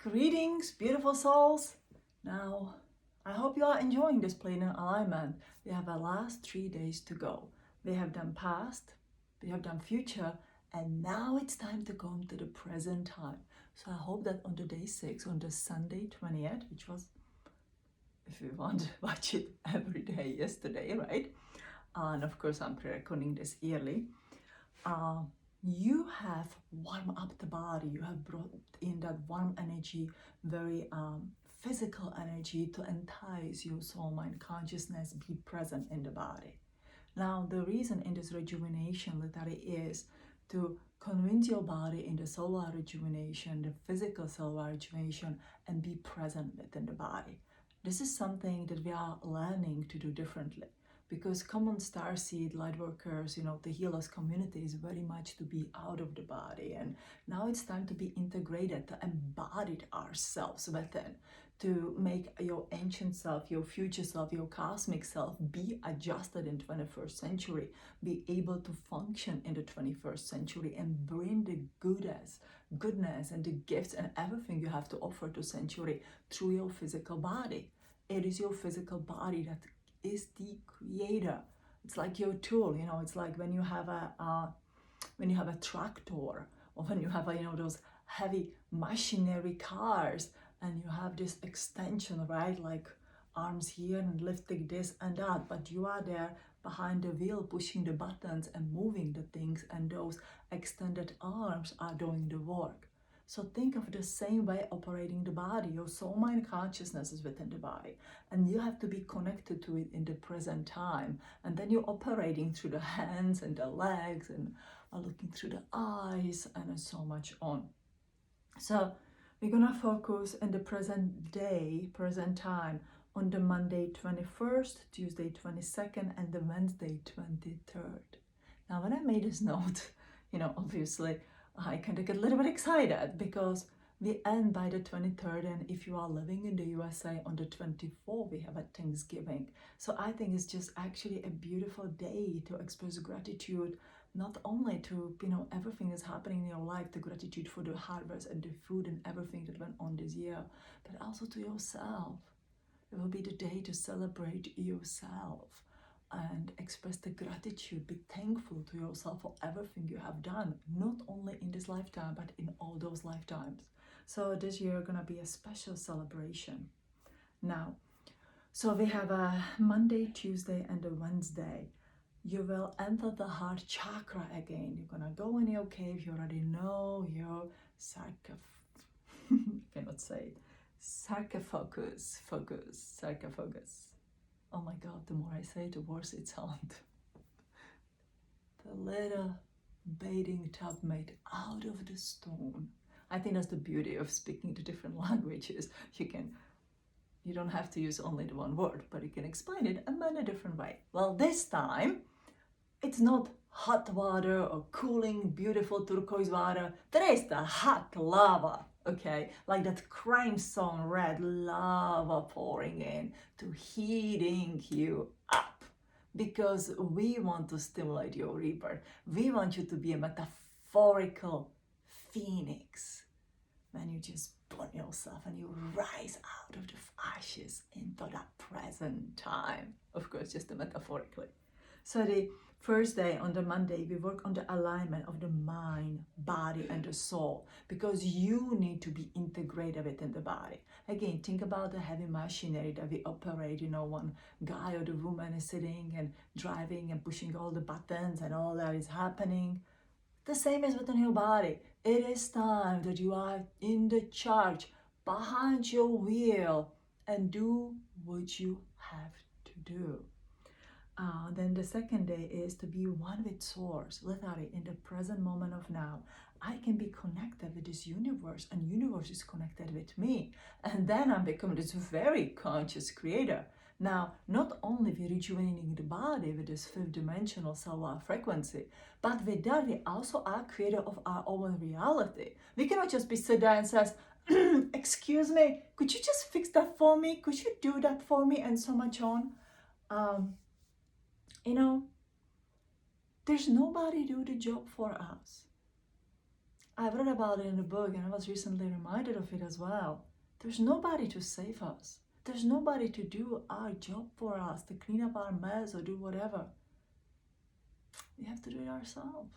Greetings, beautiful souls. Now, I hope you are enjoying this Pleiadian alignment. We have our last 3 days to go. We have done past, we have done future, and now it's time to go into the present time. So I hope that on the day 6, on the Sunday 20th, which was, if you want to watch it every day, yesterday, right? And of course, I'm pre-recording this yearly. You have warmed up the body, you have brought in that warm energy, very physical energy to entice your soul, mind, consciousness, be present in the body. Now, the reason in this rejuvenation literally is to convince your body in the cellular rejuvenation, the physical cellular rejuvenation, and be present within the body. This is something that we are learning to do differently. Because common starseed light workers, the healers community is very much to be out of the body, and now it's time to be integrated, to embody ourselves within, to make your ancient self, your future self, your cosmic self be adjusted in 21st century, be able to function in the 21st century and bring the goodness and the gifts and everything you have to offer to century through your physical body. It is your physical body that is the creator. It's like your tool, it's like when you have a tractor, or when you have those heavy machinery cars, and you have this extension, right, like arms here and lifting this and that, but you are there behind the wheel pushing the buttons and moving the things, and those extended arms are doing the work. So think of the same way operating the body. Your soul, mind, consciousness is within the body, and you have to be connected to it in the present time. And then you're operating through the hands and the legs, and looking through the eyes, and so much on. So we're gonna focus in the present day, present time, on the Monday 21st, Tuesday 22nd, and the Wednesday 23rd. Now, when I made this note, obviously, I kind of get a little bit excited because we end by the 23rd, and if you are living in the USA, on the 24th we have a Thanksgiving. So I think it's just actually a beautiful day to express gratitude, not only to everything that's happening in your life, the gratitude for the harvest and the food and everything that went on this year, but also to yourself. It will be the day to celebrate yourself and express the gratitude, be thankful to yourself for everything you have done, not only in this lifetime, but in all those lifetimes. So this year gonna be a special celebration. Now, so we have a Monday, Tuesday, and a Wednesday. You will enter the heart chakra again. You're gonna go in your cave. You already know your sarcophagus. Oh my God, the more I say it, the worse it sounds. The little bathing tub made out of the stone. I think that's the beauty of speaking the different languages. You don't have to use only the one word, but you can explain it in many different ways. Well, this time, it's not hot water or cooling, beautiful turquoise water. There is the hot lava. Okay, like that crimson red lava pouring in to heating you up, because we want to stimulate your rebirth. We want you to be a metaphorical phoenix when you just burn yourself and you rise out of the ashes into that present time. Of course, just metaphorically. So the first day, on the Monday, we work on the alignment of the mind, body, and the soul, because you need to be integrated within the body. Again, think about the heavy machinery that we operate. One guy or the woman is sitting and driving and pushing all the buttons, and all that is happening. The same is within your body. It is time that you are in the charge, behind your wheel, and do what you have to do. Then the second day is to be one with source, literally in the present moment of now. I can be connected with this universe, and universe is connected with me, and then I become this very conscious creator. Now, not only we're rejuvenating the body with this 5th dimensional cellular frequency, but with that we also are creator of our own reality. We cannot just be sit there and says, excuse me, could you just fix that for me? Could you do that for me? And so much on. There's nobody do the job for us. I've read about it in the book and I was recently reminded of it as well. There's nobody to save us. There's nobody to do our job for us, to clean up our mess or do whatever. We have to do it ourselves.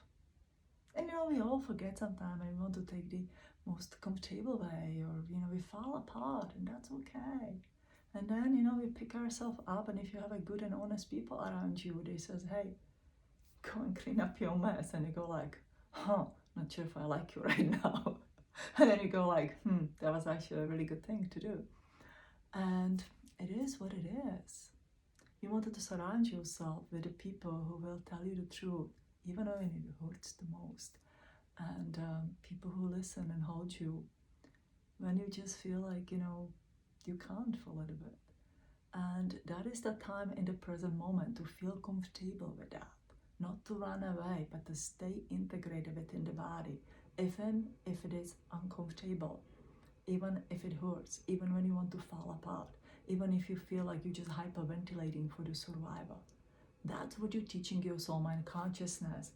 And we all forget sometimes and we want to take the most comfortable way, or we fall apart, and that's okay. And then we pick ourselves up, and if you have a good and honest people around you, they says, hey, go and clean up your mess, and you go like, not sure if I like you right now. And then you go like, that was actually a really good thing to do. And it is what it is. You wanted to surround yourself with the people who will tell you the truth, even when it hurts the most. And people who listen and hold you when you just feel like, you can't for a little bit. And that is the time in the present moment to feel comfortable with that. Not to run away, but to stay integrated within the body, even if it is uncomfortable, even if it hurts, even when you want to fall apart, even if you feel like you're just hyperventilating for the survival. That's what you're teaching your soul mind consciousness.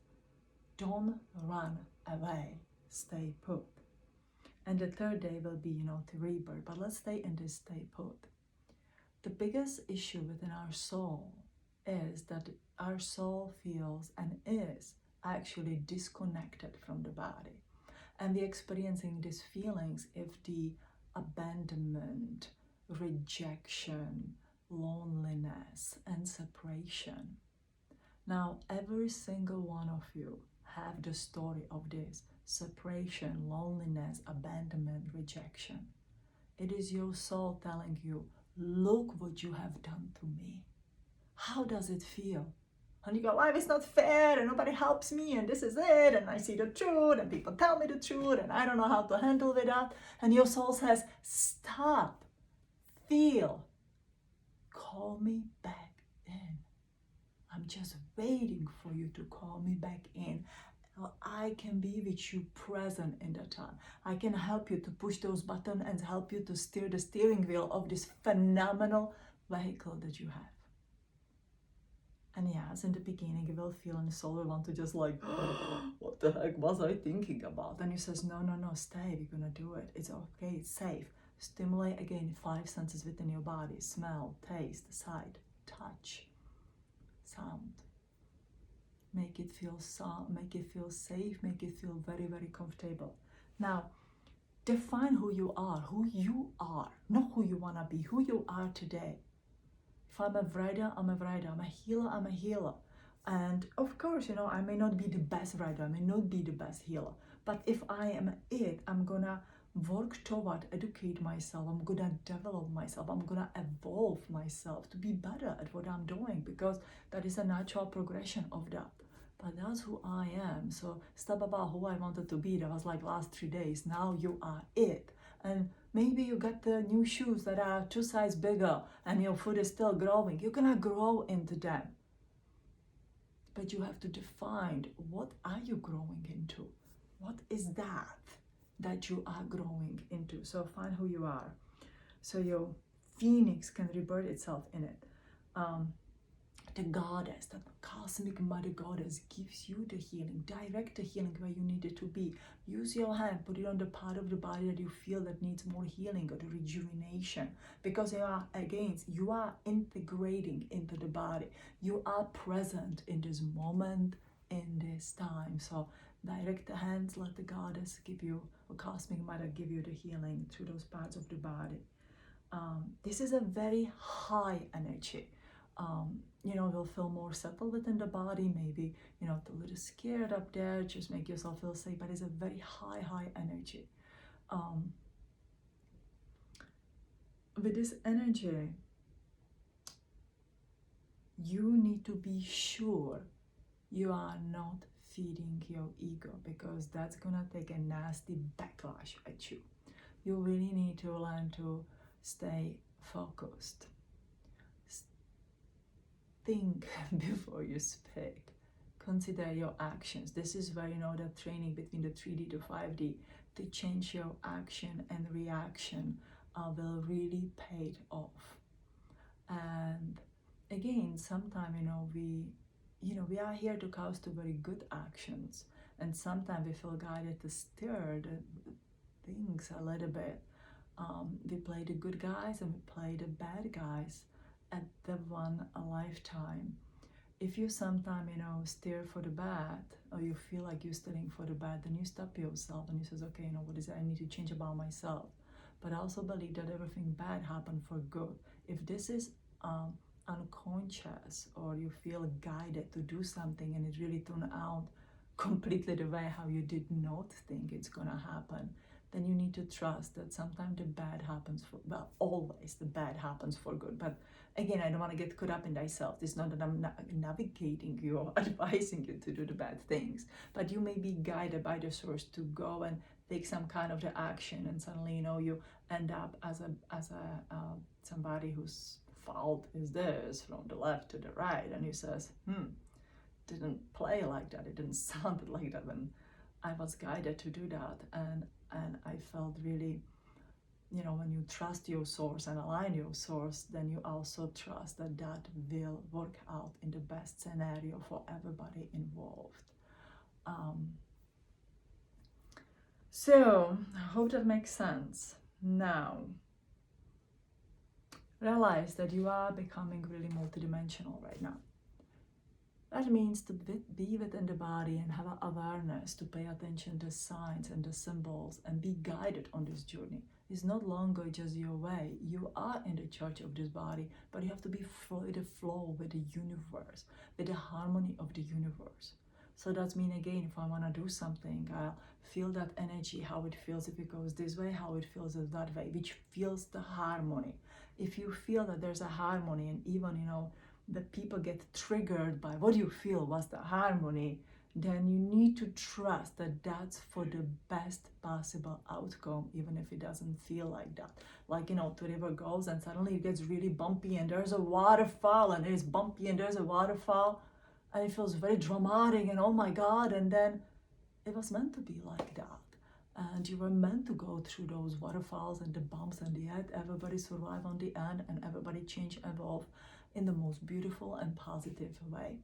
Don't run away, stay put. And the third day will be, the rebirth, but let's stay in this stay put. The biggest issue within our soul is that our soul feels and is actually disconnected from the body. And we're experiencing these feelings if the abandonment, rejection, loneliness, and separation. Now, every single one of you have the story of this: separation, loneliness, abandonment, rejection. It is your soul telling you, look what you have done to me. How does it feel? And you go, life is not fair and nobody helps me and this is it and I see the truth and people tell me the truth and I don't know how to handle with that. And your soul says, stop, feel, call me back in. I'm just waiting for you to call me back in. I can be with you present in that time. I can help you to push those buttons and help you to steer the steering wheel of this phenomenal vehicle that you have. And yes, in the beginning you will feel, and the soul will want to just like, what the heck was I thinking about? And you says, no, stay, we're gonna do it. It's okay, it's safe. Stimulate again 5 senses within your body: smell, taste, sight, touch, sound. Make it feel soft, make it feel safe, make it feel very, very comfortable. Now, define who you are, not who you wanna be, who you are today. If I'm a writer, I'm a writer. I'm a healer, I'm a healer. And of course, I may not be the best writer, I may not be the best healer. But if I am it, I'm gonna work toward educate myself. I'm gonna develop myself. I'm gonna evolve myself to be better at what I'm doing, because that is a natural progression of that. But that's who I am. So stop about who I wanted to be. That was like last 3 days. Now you are it. And maybe you got the new shoes that are 2 sizes bigger and your foot is still growing. You're gonna grow into them. But you have to define, what are you growing into? What is that you are growing into? So find who you are. So your phoenix can rebirth itself in it. The goddess, that cosmic mother goddess, gives you the healing, direct the healing where you need it to be. Use your hand, put it on the part of the body that you feel that needs more healing or the rejuvenation, because you are integrating into the body. You are present in this moment, in this time. So direct the hands, let the goddess give you, or cosmic mother give you the healing through those parts of the body. This is a very high energy. You'll feel more settled within the body, maybe, a little scared up there, just make yourself feel safe, but it's a very high energy. With this energy, you need to be sure you are not feeding your ego, because that's gonna take a nasty backlash at you. You really need to learn to stay focused. Think before you speak. Consider your actions. This is where that training between the 3D to 5D to change your action and reaction will really pay it off. And again, sometimes we are here to cause to very good actions, And sometimes we feel guided to stir the things a little bit. We play the good guys and we play the bad guys at the one a lifetime. If you sometimes, steer for the bad, or you feel like you're steering for the bad, then you stop yourself and you says, okay, what is it I need to change about myself? But I also believe that everything bad happened for good. If this is unconscious, or you feel guided to do something and it really turned out completely the way how you did not think it's gonna happen, then you need to trust that sometimes the bad happens for, well, always the bad happens for good. But again, I don't want to get caught up in thyself. It's not that I'm navigating you or advising you to do the bad things, but you may be guided by the source to go and take some kind of the action, and suddenly, you end up as a somebody whose fault is this, from the left to the right, and he says, didn't play like that, it didn't sound like that when I was guided to do that. And I felt really, when you trust your source and align your source, then you also trust that that will work out in the best scenario for everybody involved. So I hope that makes sense. Now, realize that you are becoming really multidimensional right now. That means to be within the body and have an awareness, to pay attention to signs and the symbols and be guided on this journey. It's not longer just your way. You are in the charge of this body, but you have to be in the flow with the universe, with the harmony of the universe. So that means, again, if I want to do something, I'll feel that energy, how it feels if it goes this way, how it feels that way, which feels the harmony. If you feel that there's a harmony, and even, that people get triggered by what you feel was the harmony, then you need to trust that that's for the best possible outcome, even if it doesn't feel like that. Like, the river goes and suddenly it gets really bumpy and there's a waterfall, and it's bumpy and there's a waterfall, and it feels very dramatic and oh my God, and then it was meant to be like that. And you were meant to go through those waterfalls and the bumps, and yet everybody survived on the end, and everybody changed, evolved in the most beautiful and positive way.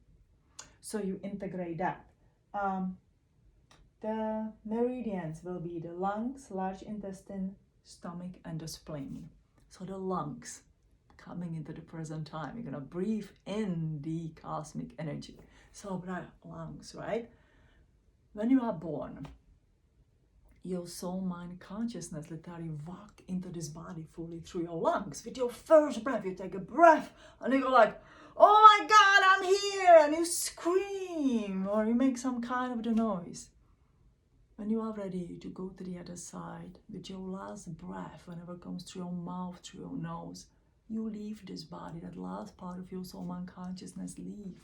So you integrate that. The meridians will be the lungs, large intestine, stomach, and the spleen. So the lungs, coming into the present time, you're gonna breathe in the cosmic energy. So lungs, right? When you are born, your soul, mind, consciousness literally walk into this body fully through your lungs. With your first breath, you take a breath and you go like, oh my God, I'm here, and you scream or you make some kind of the noise. When you are ready to go to the other side, with your last breath, whenever it comes through your mouth, through your nose, you leave this body. That last part of your soul, mind, consciousness leave.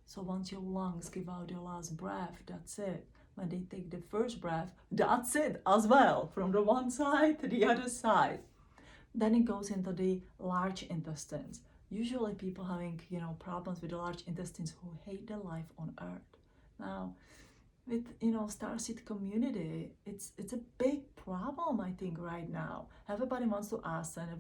So once your lungs give out your last breath, that's it. When they take the first breath, that's it as well, from the one side to the other side. Then it goes into the large intestines. Usually people having, problems with the large intestines who hate their life on earth. Now, with, Starseed community, it's a big problem, I think, right now. Everybody wants to ascend,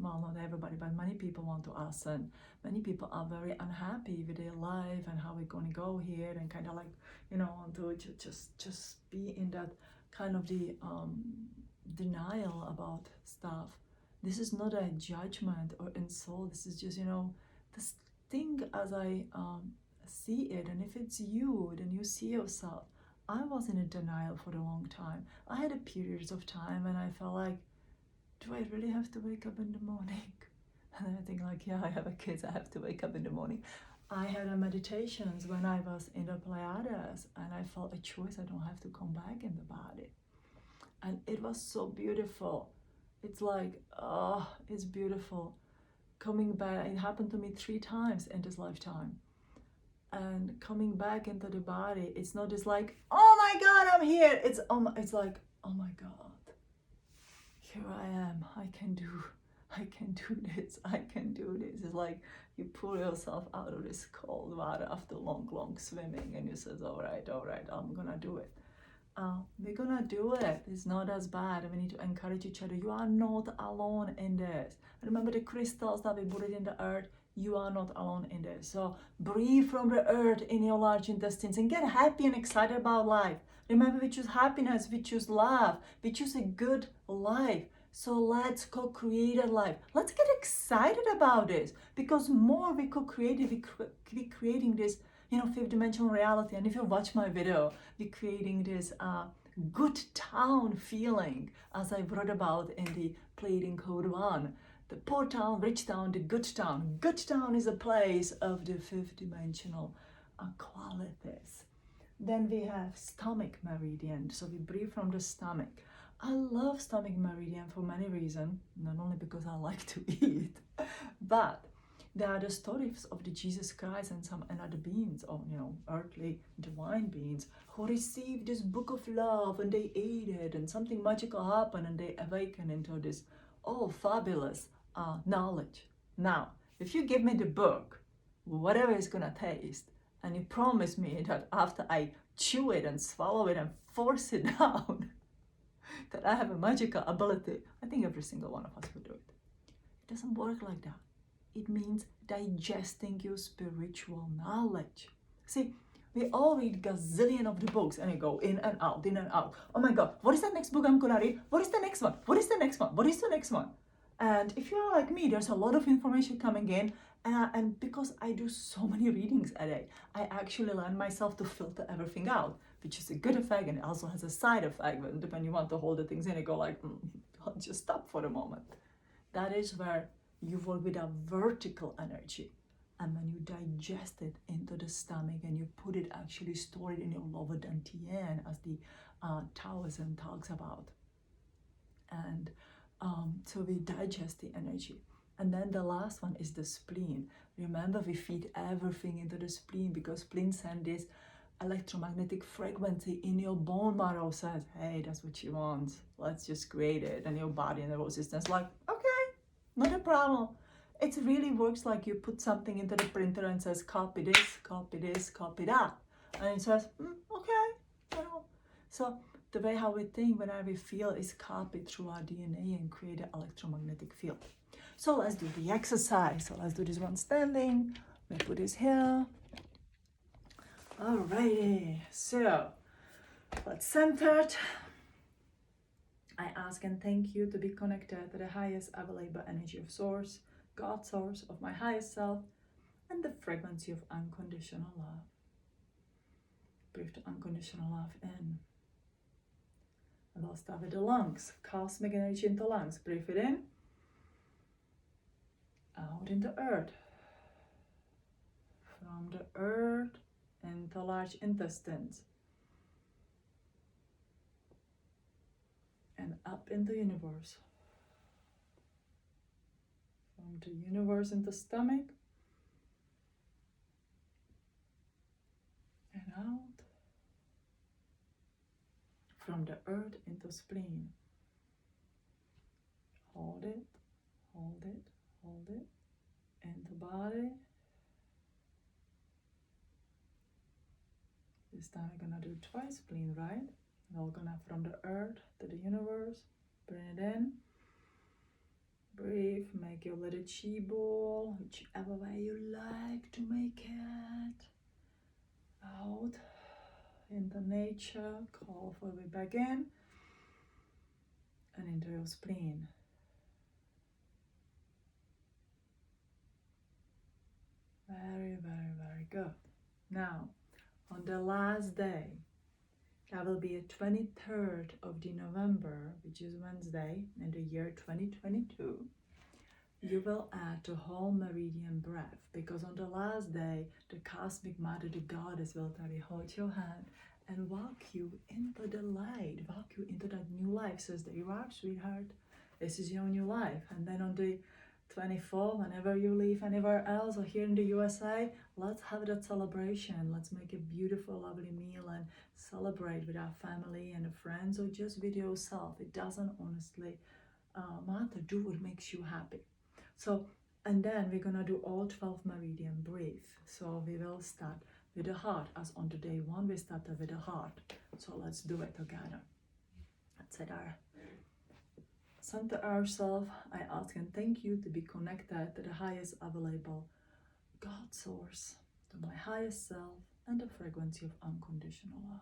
not everybody, but many people want to ascend. Many people are very unhappy with their life and how we're going to go here, and kind of like, want to just be in that kind of the denial about stuff. This is not a judgment or insult. This is just, this thing as I see it. And if it's you, then you see yourself. I was in a denial for a long time. I had a periods of time when I felt like, do I really have to wake up in the morning? And I think like, yeah, I have a kid, I have to wake up in the morning. I had a meditations when I was in the Pleiadians, and I felt a choice. I don't have to come back in the body. And it was so beautiful. It's like, it's beautiful. Coming back, it happened to me 3 times in this lifetime. And coming back into the body, it's not just like, oh my God, I'm here. It's like, oh my God. Here I am, I can do this, I can do this. It's like you pull yourself out of this cold water after long swimming, and you says, all right, I'm gonna do it. We're gonna do it. It's not as bad. We need to encourage each other. You are not alone in this. Remember the crystals that we put it in the earth? You are not alone in this. So breathe from the earth in your large intestines and get happy and excited about life. Remember, we choose happiness, we choose love, we choose a good life. So let's co-create a life. Let's get excited about this, because more we co-create it, we creating this, fifth dimensional reality. And if you watch my video, we're creating this good town feeling, as I wrote about in the Pleiadian Code 1. The poor town, rich town, the good town. Good town is a place of the fifth dimensional qualities. Then we have stomach meridian. So we breathe from the stomach. I love stomach meridian for many reasons, not only because I like to eat, but there are the stories of the Jesus Christ and some other beings, or earthly divine beings, who received this book of love and they ate it, and something magical happened and they awaken into this fabulous knowledge. Now, if you give me the book, whatever it's gonna taste, and you promise me that after I chew it and swallow it and force it down, that I have a magical ability, I think every single one of us would do it. It doesn't work like that. It means digesting your spiritual knowledge. See, we all read gazillion of the books and we go in and out, in and out. Oh my God, what is that next book I'm gonna read? What is the next one? What is the next one? What is the next one? And if you're like me, there's a lot of information coming in, and because I do so many readings a day, I actually learn myself to filter everything out, which is a good effect, and it also has a side effect when you want to hold the things in, you go like, I'll just stop for a moment. That is where you work with a vertical energy. And when you digest it into the stomach and you put it, actually store it in your lower dantian, as the Taoism talks about. And so we digest the energy. And then the last one is the spleen. Remember, we feed everything into the spleen, because spleen sends this electromagnetic frequency in your bone marrow, says, hey, that's what you want. Let's just create it. And your body and the nervous system is like, okay, not a problem. It really works like you put something into the printer and says, copy this, copy this, copy that. And it says, okay. So the way how we think, whenever we feel, is copied through our DNA and create an electromagnetic field. So let's do the exercise. So let's do this one standing. We put this here. Alrighty. So let's center it. I ask and thank you to be connected to the highest available energy of source, God source of my highest self, and the frequency of unconditional love. Breathe the unconditional love in. And I'll start with the lungs. Cosmic energy into lungs. Breathe it in. Out into earth. From the earth into large intestines. And up into universe. From the universe into stomach. And out. From the earth into spleen. Hold it, hold it, hold it. Into body. This time we're gonna do twice spleen, right? We're gonna from the earth to the universe. Bring it in. Breathe, make your little chi ball, whichever way you like to make it. Out into nature, call for the way back in, and into your spleen. Very, very, very good. Now, on the last day, that will be the 23rd of the November, which is Wednesday in the year 2022. You will add the whole meridian breath, because on the last day, the cosmic mother, the goddess, will hold your hand and walk you into the light, walk you into that new life. Says, there you are, sweetheart. This is your new life. And then on the 24th, whenever you leave anywhere else or here in the USA, let's have that celebration. Let's make a beautiful, lovely meal and celebrate with our family and friends, or just with yourself. It doesn't honestly matter. Do what makes you happy. So, and then we're gonna do all 12 meridian breathe. So we will start with the heart, as on the day one we started with the heart. So let's do it together. Let's set our center ourselves. I ask and thank you to be connected to the highest available God Source, to my highest self, and the frequency of unconditional love.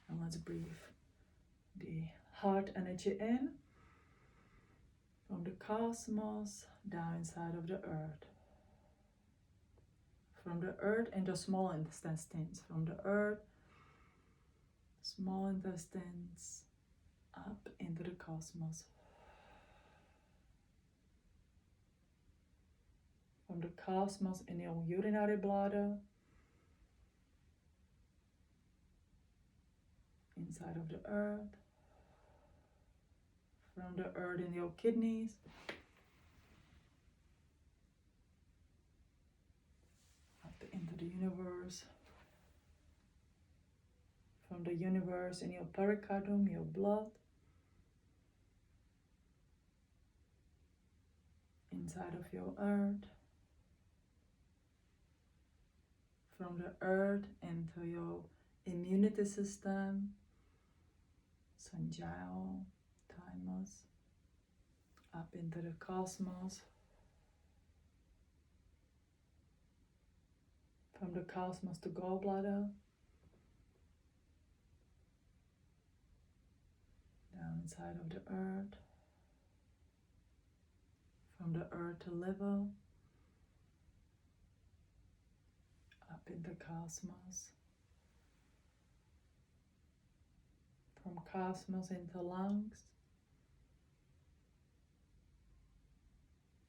And let's breathe the heart energy in from the cosmos down inside of the earth. From the earth into small intestines. From the earth, small intestines, up into the cosmos. From the cosmos in your urinary bladder, inside of the earth. From the earth in your kidneys. Up into the universe. From the universe in your pericardium, your blood. Inside of your earth. From the earth into your immunity system, Sanjiao, thymus, up into the cosmos. From the cosmos to gallbladder, down inside of the earth. From the earth to liver, up in the cosmos. From cosmos into lungs,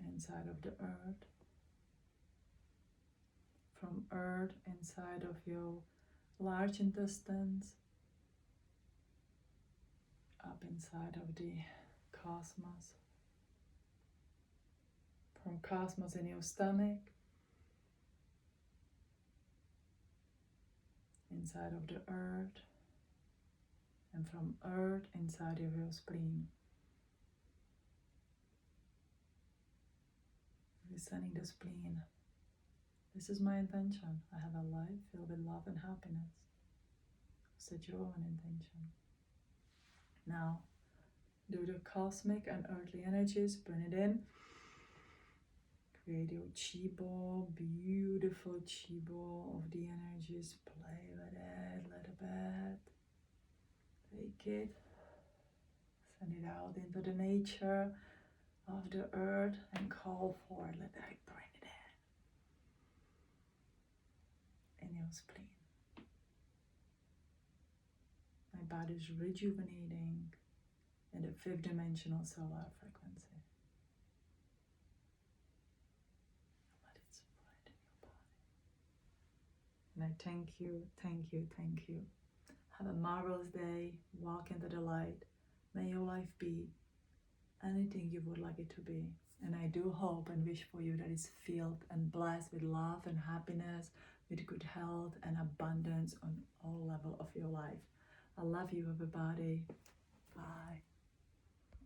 inside of the earth. From earth inside of your large intestines, up inside of the cosmos. From cosmos in your stomach, inside of the earth, and from earth inside of your spleen. Descending the spleen. This is my intention. I have a life filled with love and happiness. Set your own intention. Now, do the cosmic and earthly energies, bring it in. Create your chi ball, beautiful chi ball of the energies. Play with it, let it bed. Take it, send it out into the nature of the earth and call for it. Let it bring it in your spleen. My body is rejuvenating in the 5th dimensional cellular frequency. Let it spread in your body. And I thank you, thank you, thank you. Have a marvelous day. Walk into the light. May your life be anything you would like it to be. And I do hope and wish for you that it's filled and blessed with love and happiness, with good health and abundance on all levels of your life. I love you, everybody. Bye.